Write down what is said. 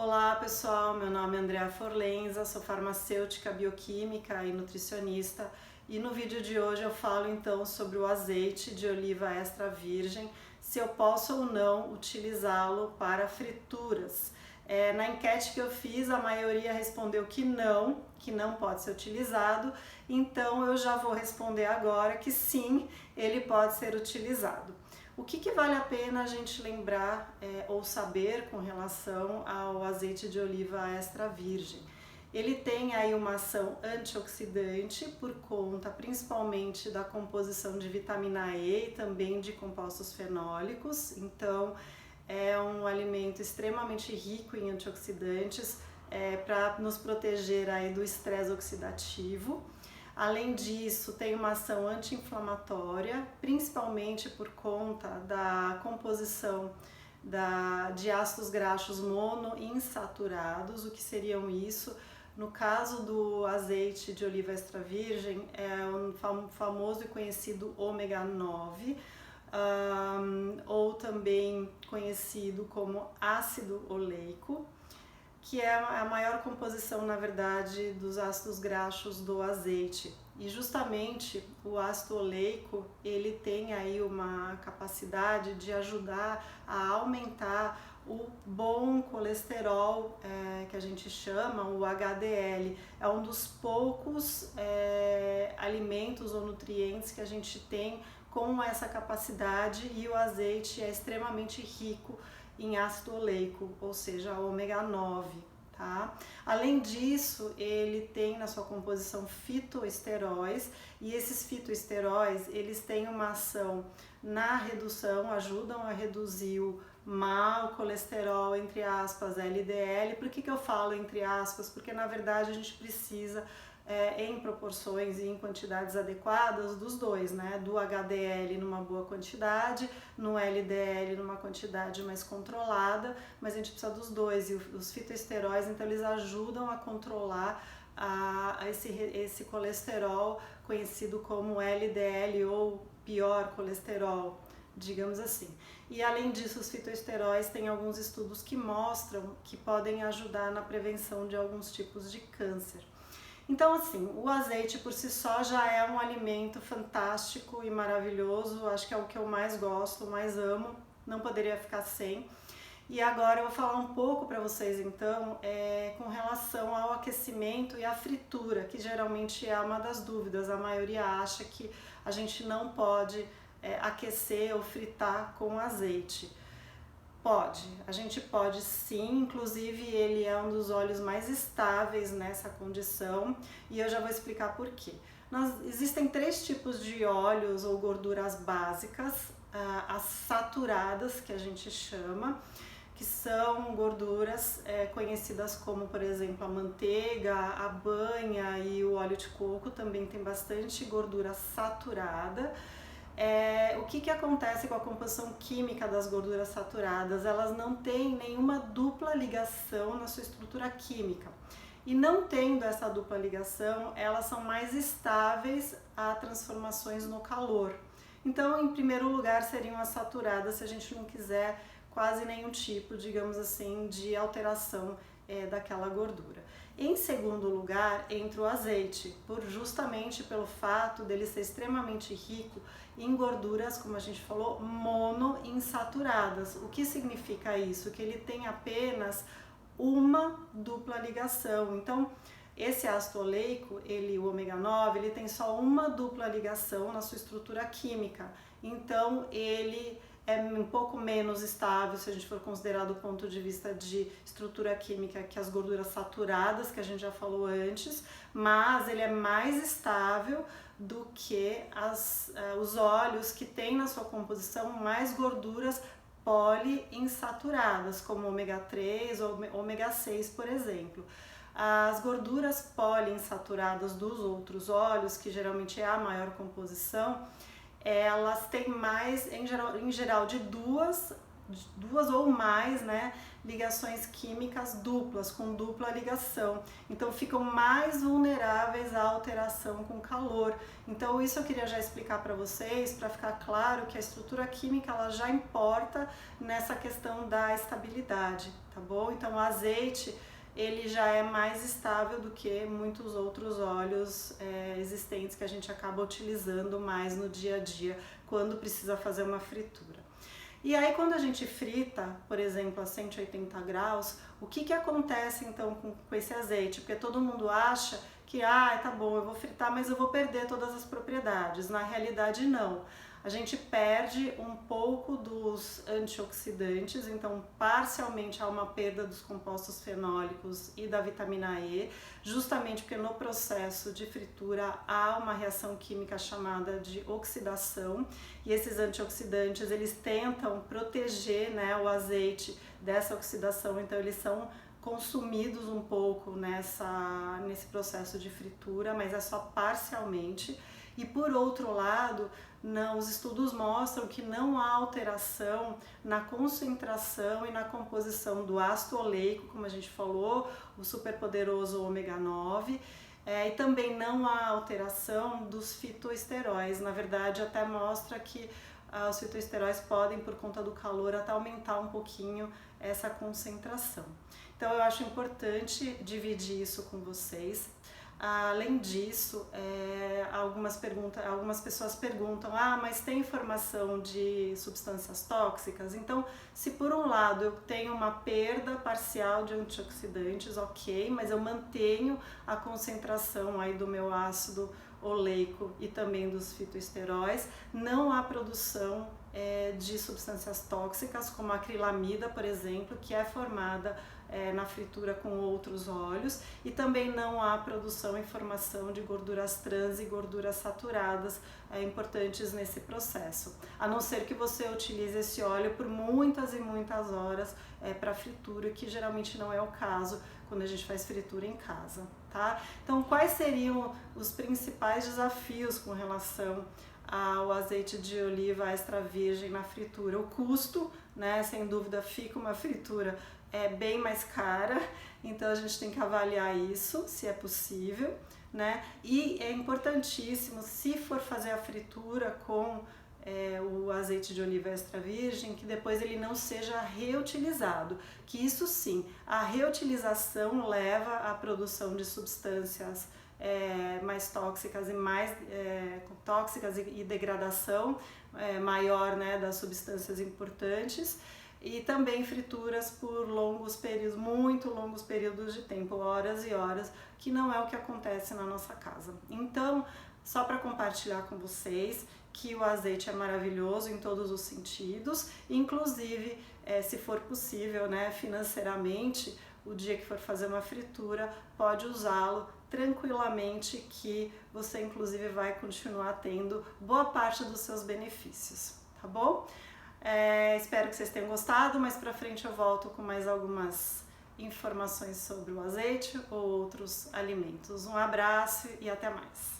Olá pessoal, meu nome é Andrea Forlenza, sou farmacêutica, bioquímica e nutricionista e no vídeo de hoje eu falo então sobre o azeite de oliva extra virgem, se eu posso ou não utilizá-lo para frituras. Na enquete que eu fiz, a maioria respondeu que não pode ser utilizado, então eu já vou responder agora que sim, ele pode ser utilizado. O que vale a pena a gente lembrar ou saber com relação ao azeite de oliva extra virgem? Ele tem aí uma ação antioxidante por conta principalmente da composição de vitamina E e também de compostos fenólicos, então é um alimento extremamente rico em antioxidantes para nos proteger aí do estresse oxidativo. Além disso, tem uma ação anti-inflamatória, principalmente por conta da composição de ácidos graxos monoinsaturados. O que seriam isso? No caso do azeite de oliva extra virgem, é o famoso e conhecido ômega 9, ou também conhecido como ácido oleico, que é a maior composição, na verdade, dos ácidos graxos do azeite. E justamente o ácido oleico, ele tem aí uma capacidade de ajudar a aumentar o bom colesterol, que a gente chama o HDL. É um dos poucos alimentos ou nutrientes que a gente tem com essa capacidade, e o azeite é extremamente rico em ácido oleico, ou seja, ômega 9. Tá? Além disso, ele tem na sua composição fitoesteróis, e esses fitoesteróis, eles têm uma ação na redução, ajudam a reduzir o mau colesterol, entre aspas, LDL. Por que eu falo entre aspas? Porque na verdade a gente precisa em proporções e em quantidades adequadas dos dois, né? Do HDL numa boa quantidade, no LDL numa quantidade mais controlada, mas a gente precisa dos dois, e os fitoesteróis, então eles ajudam a controlar esse colesterol conhecido como LDL ou pior colesterol, digamos assim. E além disso, os fitoesteróis têm alguns estudos que mostram que podem ajudar na prevenção de alguns tipos de câncer. Então, assim, o azeite por si só já é um alimento fantástico e maravilhoso, acho que é o que eu mais gosto, mais amo, não poderia ficar sem. E agora eu vou falar um pouco para vocês, então, com relação ao aquecimento e à fritura, que geralmente é uma das dúvidas. A maioria acha que a gente não pode aquecer ou fritar com azeite. Pode, a gente pode sim, inclusive ele é um dos óleos mais estáveis nessa condição, e eu já vou explicar por quê. Existem três tipos de óleos ou gorduras básicas, as saturadas, que a gente chama, que são gorduras conhecidas como, por exemplo, a manteiga, a banha e o óleo de coco, também tem bastante gordura saturada. O que acontece com a composição química das gorduras saturadas? Elas não têm nenhuma dupla ligação na sua estrutura química. E não tendo essa dupla ligação, elas são mais estáveis a transformações no calor. Então, em primeiro lugar, seriam as saturadas, se a gente não quiser quase nenhum tipo, digamos assim, de alteração daquela gordura. Em segundo lugar, entra o azeite, justamente pelo fato dele ser extremamente rico em gorduras, como a gente falou, monoinsaturadas. O que significa isso? Que ele tem apenas uma dupla ligação. Então, esse ácido oleico, o ômega 9, ele tem só uma dupla ligação na sua estrutura química. Então, ele é um pouco menos estável, se a gente for considerar do ponto de vista de estrutura química, que as gorduras saturadas, que a gente já falou antes, mas ele é mais estável do que os óleos que têm na sua composição mais gorduras poliinsaturadas, como ômega 3 ou ômega 6, por exemplo. As gorduras poliinsaturadas dos outros óleos, que geralmente é a maior composição, elas têm mais, em geral, de 2 duas ou mais, né, ligações químicas duplas, com dupla ligação. Então ficam mais vulneráveis à alteração com calor. Então isso eu queria já explicar para vocês, para ficar claro que a estrutura química ela já importa nessa questão da estabilidade, tá bom? Então o azeite ele já é mais estável do que muitos outros óleos existentes que a gente acaba utilizando mais no dia a dia quando precisa fazer uma fritura. E aí quando a gente frita, por exemplo, a 180 graus, o que acontece então com esse azeite? Porque todo mundo acha que, tá bom, eu vou fritar, mas eu vou perder todas as propriedades. Na realidade, não. A gente perde um pouco dos antioxidantes, então parcialmente há uma perda dos compostos fenólicos e da vitamina E, justamente porque no processo de fritura há uma reação química chamada de oxidação, e esses antioxidantes eles tentam proteger, né, o azeite dessa oxidação, então eles são consumidos um pouco nesse processo de fritura, mas é só parcialmente. E por outro lado, os estudos mostram que não há alteração na concentração e na composição do ácido oleico, como a gente falou, o superpoderoso ômega 9, e também não há alteração dos fitoesteróis. Na verdade, até mostra que os fitoesteróis podem, por conta do calor, até aumentar um pouquinho essa concentração. Então eu acho importante dividir isso com vocês. Além disso, algumas pessoas perguntam, mas tem informação de substâncias tóxicas? Então, se por um lado eu tenho uma perda parcial de antioxidantes, ok, mas eu mantenho a concentração aí do meu ácido oleico e também dos fitoesteróis, não há produção de substâncias tóxicas, como a acrilamida, por exemplo, que é formada na fritura com outros óleos, e também não há produção e formação de gorduras trans e gorduras saturadas importantes nesse processo, a não ser que você utilize esse óleo por muitas e muitas horas para fritura, que geralmente não é o caso quando a gente faz fritura em casa, tá? Então, quais seriam os principais desafios com relação ao azeite de oliva extra virgem na fritura? O custo, né, sem dúvida fica uma fritura bem mais cara, então a gente tem que avaliar isso, se é possível, né? E é importantíssimo, se for fazer a fritura com o azeite de oliva extra virgem, que depois ele não seja reutilizado, que isso sim, a reutilização leva à produção de substâncias mais tóxicas e degradação maior, né, das substâncias importantes, e também frituras por longos períodos, muito longos períodos de tempo, horas e horas, que não é o que acontece na nossa casa. Então, só para compartilhar com vocês que o azeite é maravilhoso em todos os sentidos, inclusive, se for possível, né, financeiramente, o dia que for fazer uma fritura, pode usá-lo tranquilamente, que você inclusive vai continuar tendo boa parte dos seus benefícios, tá bom? Espero que vocês tenham gostado, mais pra frente eu volto com mais algumas informações sobre o azeite ou outros alimentos. Um abraço e até mais!